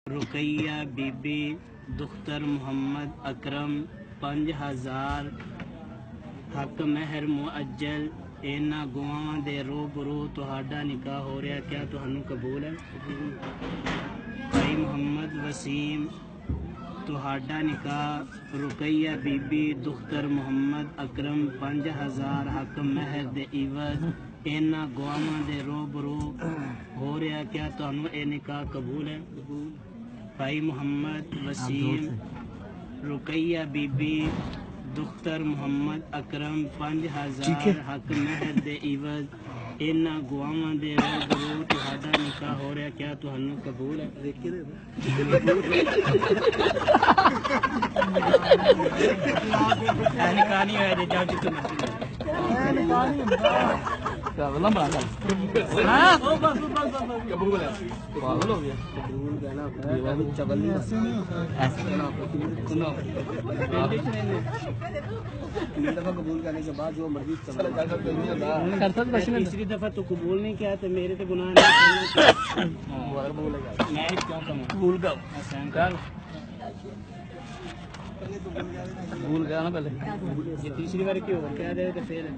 रुकैया बीबी दुख्तर मुहम्मद अकरम 5000 हक महर मुअज्जल इन्हां गुआवां दे रूबरू तुहाडा निकाह हो रहा, क्या तुहानू कबूल है? भाई मोहम्मद वसीम तुहाडा निकाह रुकैया बीबी दुख्तर मुहम्मद अकरम 5000 हक महर दे इवज इन्हां गुआवां दे रूबरू हो रहा, क्या तुहानू ए निकाह कबूल है? भाई मोहम्मद वसीम रुकैया बीबी दुख्तर मुहम्मद अकरम 5000 हक महर दे इवज इन्हां गुआवां दे रूबरू तुहाडा निकाह हो रहा, क्या तुहानू कबूल है? निकाह नहीं होया जे जाओ जितने मर्जी कबूल है। पागल हो गया कबूल कहना चबली दफा कबूल करने के बाद जो मर्जी तीसरी दफा तो कबूल नहीं किया तो मेरे तो गुनाह नहीं। मैं क्यों कबूल का भूल गया ना पहले, ये तीसरी बार क्यों क्या दे तो फेल है।